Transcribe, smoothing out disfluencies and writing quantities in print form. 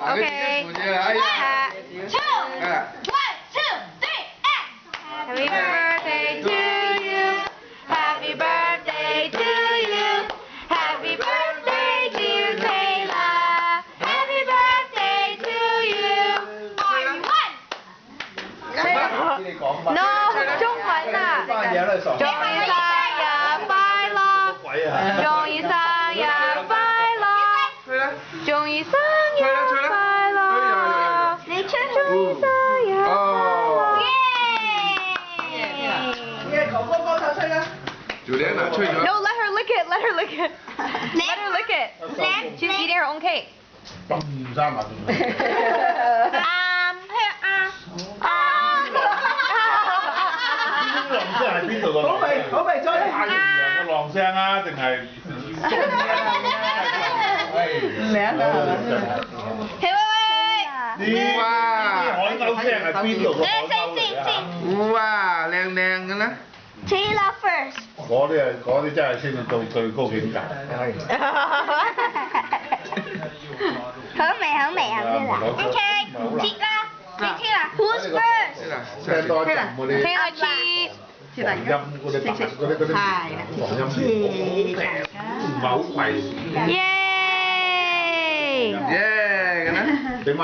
Okay. One, two, three, and Happy birthday to you. Happy birthday to you. Happy birthday dear Kayla. Happy birthday to you. No， 中文啊。祝你生日快樂，祝你生日快樂，祝你生日快樂，你祝你生日快樂。Juliana 吹咗。No, let her lick it. Let her lick it. Let her lick it. She's eating her own cake. 咁三萬。浪聲係邊度個？好味，再嚟。太陽個浪聲啊，定係？名啊！呢海鷗聲係邊度個海鷗嚟啊？哇，靚嘅啦。Taylor first。嗰啲真係升到最高境界。好味啊！OK， 切啦，你切啦。Who's first？ 聽多一陣嗰啲。Taylor cheese。黃陰嗰啲白嗰啲黃陰片唔係好貴。耶！耶，咁啦。整翻。